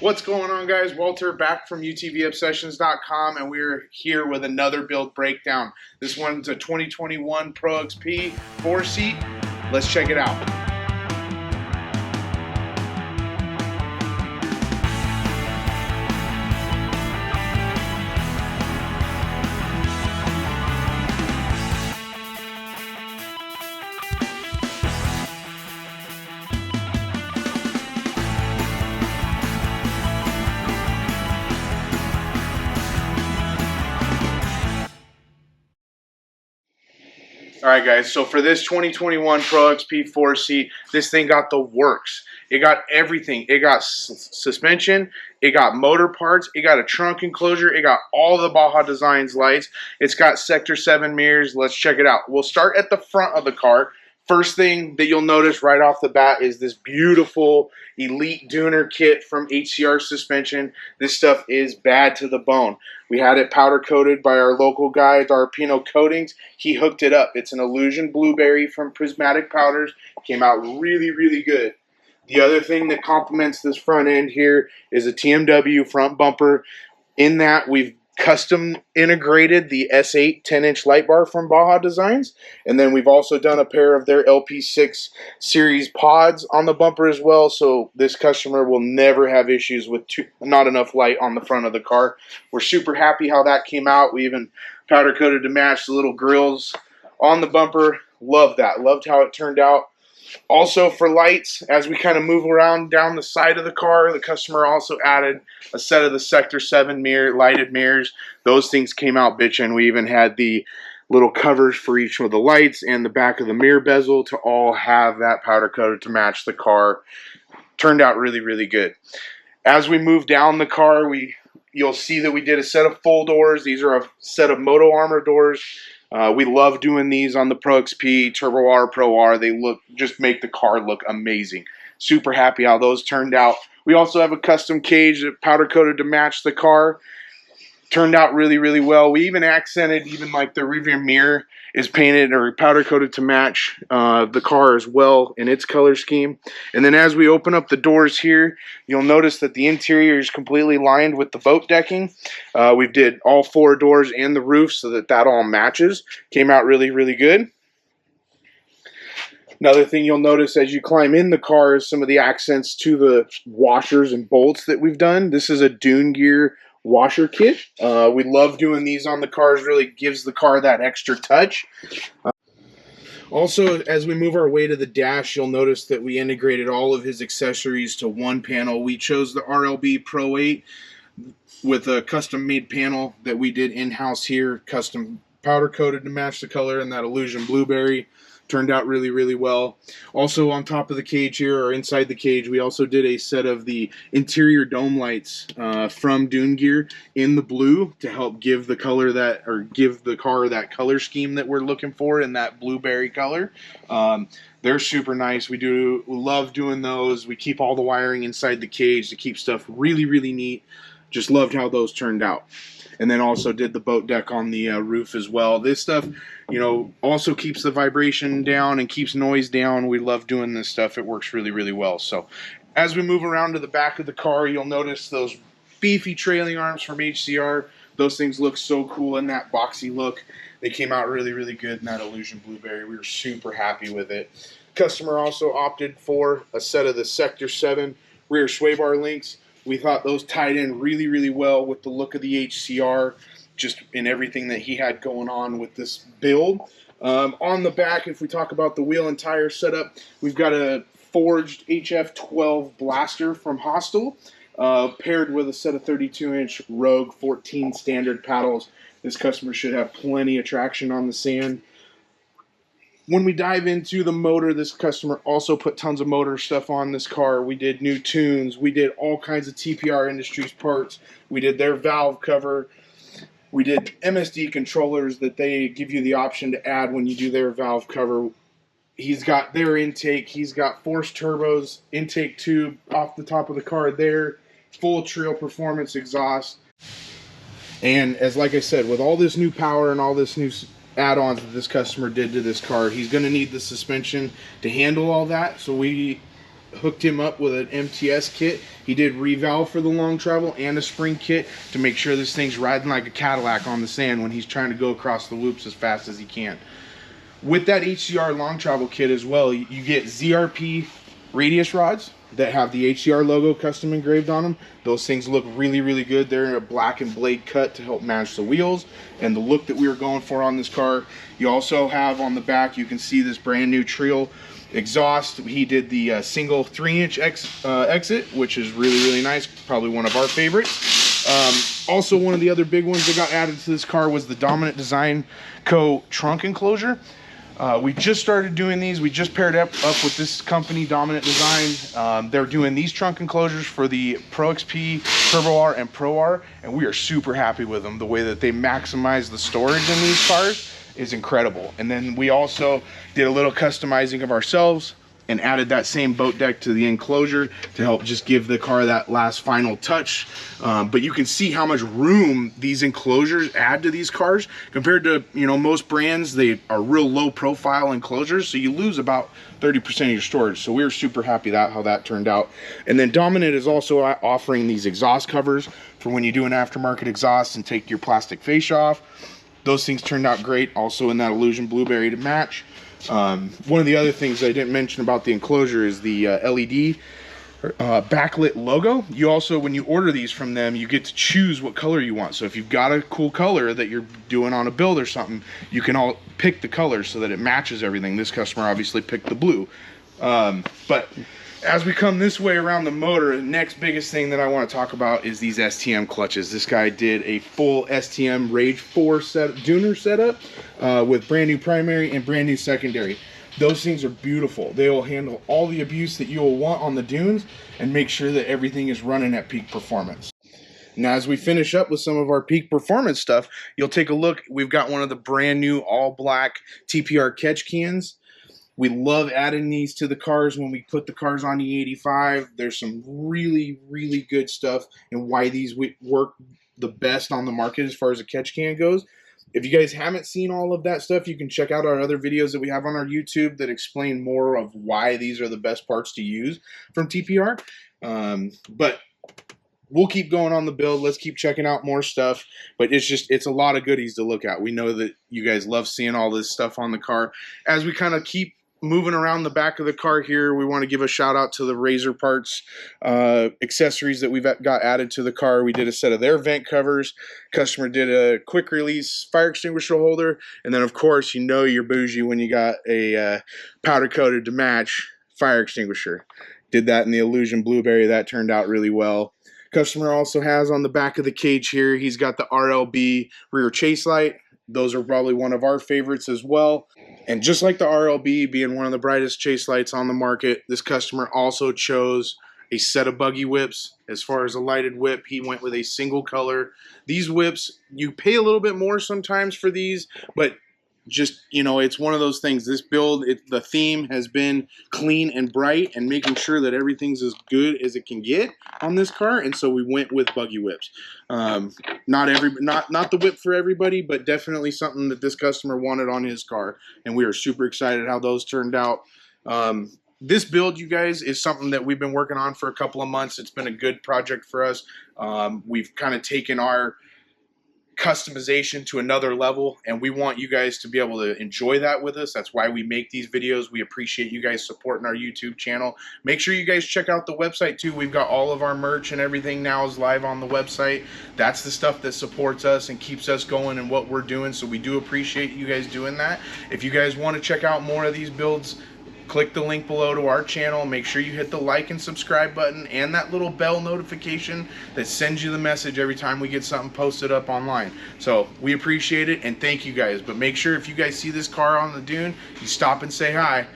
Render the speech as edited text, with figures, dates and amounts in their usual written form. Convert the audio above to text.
What's going on, guys? Walter back from UTVObsessions.com, and we're here with another build breakdown. This one's a 2021 Pro XP 4-seat. Let's check it out. Alright guys, so for this 2021 Pro XP 4-seat, this thing got the works. It got everything. It got suspension, it got motor parts, it got a trunk enclosure, it got all the Baja Designs lights, it's got Sector 7 mirrors. Let's check it out. We'll start at the front of the car. First thing that you'll notice right off the bat is this beautiful Elite Dooner kit from HCR Suspension. This stuff is bad to the bone. We had it powder coated by our local guy, Darpino Coatings. He hooked it up. It's an Illusion Blueberry from Prismatic Powders. Came out really, really good. The other thing that complements this front end here is a TMW front bumper. In that, we've custom integrated the S8 10-inch light bar from Baja Designs, and then we've also done a pair of their LP6 series pods on the bumper as well, so this customer will never have issues with not enough light on the front of the car. We're super happy how that came out. We even powder coated to match the little grills on the bumper. Loved that. Loved how it turned out. Also, for lights, as we kind of move around down the side of the car, the customer also added a set of the Sector 7 lighted mirrors. Those things came out bitchin'. We even had the little covers for each of the lights and the back of the mirror bezel to all have that powder coated to match the car. Turned out really, really good. As we move down the car, you'll see that we did a set of full doors. These are a set of Moto Armor doors. We love doing these on the Pro XP, Turbo R, Pro R. They just make the car look amazing. Super happy how those turned out. We also have a custom cage that powder coated to match the car. Turned out really, really well. We even accented, like the rear mirror is painted or powder coated to match the car as well in its color scheme. And then as we open up the doors here, you'll notice that the interior is completely lined with the boat decking. We did all 4 doors and the roof so that all matches. Came out really, really good. Another thing you'll notice as you climb in the car is some of the accents to the washers and bolts that we've done. This is a Dune Gear washer kit. We love doing these on the cars. Really gives the car that extra touch. Also, as we move our way to the dash, you'll notice that we integrated all of his accessories to one panel. We chose the RLB Pro 8 with a custom made panel that we did in-house here, custom powder coated to match the color in that Illusion Blueberry. Turned out really, really well. Also on top of the cage here, or inside the cage, we also did a set of the interior dome lights from Dune Gear in the blue to help give the car that color scheme that we're looking for in that blueberry color. They're super nice. We love doing those. We keep all the wiring inside the cage to keep stuff really, really neat. Just loved how those turned out. And then also did the boat deck on the roof as well. This stuff, also keeps the vibration down and keeps noise down. We love doing this stuff. It works really, really well. So as we move around to the back of the car, you'll notice those beefy trailing arms from HCR. Those things look so cool in that boxy look. They came out really, really good in that Illusion Blueberry. We were super happy with it. Customer also opted for a set of the Sector 7 rear sway bar links. We thought those tied in really, really well with the look of the HCR, just in everything that he had going on with this build. On the back, if we talk about the wheel and tire setup, we've got a forged HF12 blaster from Hostile, paired with a set of 32-inch Rogue 14 standard paddles. This customer should have plenty of traction on the sand. When we dive into the motor, this customer also put tons of motor stuff on this car. We did new tunes. We did all kinds of TPR Industries parts. We did their valve cover. We did MSD controllers that they give you the option to add when you do their valve cover. He's got their intake. He's got forced turbos, intake tube off the top of the car there, full Trail Performance exhaust. And like I said, with all this new power and all this new add-ons that this customer did to this car, he's going to need the suspension to handle all that. So we hooked him up with an MTS kit. He did revalve for the long travel and a spring kit to make sure this thing's riding like a Cadillac on the sand when he's trying to go across the loops as fast as he can. With that HCR long travel kit as well, you get ZRP radius rods that have the HCR logo custom engraved on them. Those things look really, really good. They're a black and blade cut to help match the wheels and the look that we were going for on this car. You also have on the back, you can see this brand new Trio exhaust. He did the single 3-inch exit, which is really, really nice. Probably one of our favorites. Also, one of the other big ones that got added to this car was the Dominant Design Co. trunk enclosure. We just started doing these. We just paired up with this company, Dominant Design. They're doing these trunk enclosures for the Pro XP, Turbo R, and Pro R, and we are super happy with them. The way that they maximize the storage in these cars is incredible. And then we also did a little customizing of ourselves and added that same boat deck to the enclosure to help just give the car that last final touch. But you can see how much room these enclosures add to these cars compared to, you know, most brands. They are real low profile enclosures, so you lose about 30% of your storage. So we were super happy how that turned out. And then Dominant is also offering these exhaust covers for when you do an aftermarket exhaust and take your plastic fascia off. Those things turned out great, also in that Illusion Blueberry to match. One of the other things I didn't mention about the enclosure is the LED backlit logo. You also, when you order these from them, you get to choose what color you want. So if you've got a cool color that you're doing on a build or something, you can all pick the color so that it matches everything. This customer obviously picked the blue. But as we come this way around the motor, the next biggest thing that I want to talk about is these STM clutches. This guy did a full STM Rage 4 Dooner setup with brand new primary and brand new secondary. Those things are beautiful. They will handle all the abuse that you will want on the dunes and make sure that everything is running at peak performance. Now, as we finish up with some of our peak performance stuff, you'll take a look. We've got one of the brand new all black TPR catch cans. We love adding these to the cars when we put the cars on the 85. There's some really, really good stuff and why these work the best on the market as far as a catch can goes. If you guys haven't seen all of that stuff, you can check out our other videos that we have on our YouTube that explain more of why these are the best parts to use from TPR. But we'll keep going on the build. Let's keep checking out more stuff. But it's a lot of goodies to look at. We know that you guys love seeing all this stuff on the car. As we kind of keep moving around the back of the car here, we want to give a shout out to the Razor Parts accessories that we've got added to the car. We did a set of their vent covers. Customer did a quick release fire extinguisher holder. And then, of course, you know you're bougie when you got a powder coated to match fire extinguisher. Did that in the Illusion Blueberry. That turned out really well. Customer also has on the back of the cage here, he's got the RLB rear chase light. Those are probably one of our favorites as well. And just like the RLB being one of the brightest chase lights on the market, this customer also chose a set of buggy whips. As far as a lighted whip, he went with a single color. These whips, you pay a little bit more sometimes for these, but just, you know, it's one of those things. This build, the theme has been clean and bright and making sure that everything's as good as it can get on this car, and so we went with buggy whips. Not the whip for everybody, but definitely something that this customer wanted on his car, and we are super excited how those turned out. This build, you guys, is something that we've been working on for a couple of months. It's been a good project for us. We've kind of taken our customization to another level, and we want you guys to be able to enjoy that with us. That's why we make these videos. We appreciate you guys supporting our YouTube channel. Make sure you guys check out the website too. We've got all of our merch and everything now is live on the website. That's the stuff that supports us and keeps us going in what we're doing, so we do appreciate you guys doing that. If you guys want to check out more of these builds, click the link below to our channel. Make sure you hit the like and subscribe button and that little bell notification that sends you the message every time we get something posted up online. So we appreciate it and thank you guys. But make sure if you guys see this car on the dune, you stop and say hi.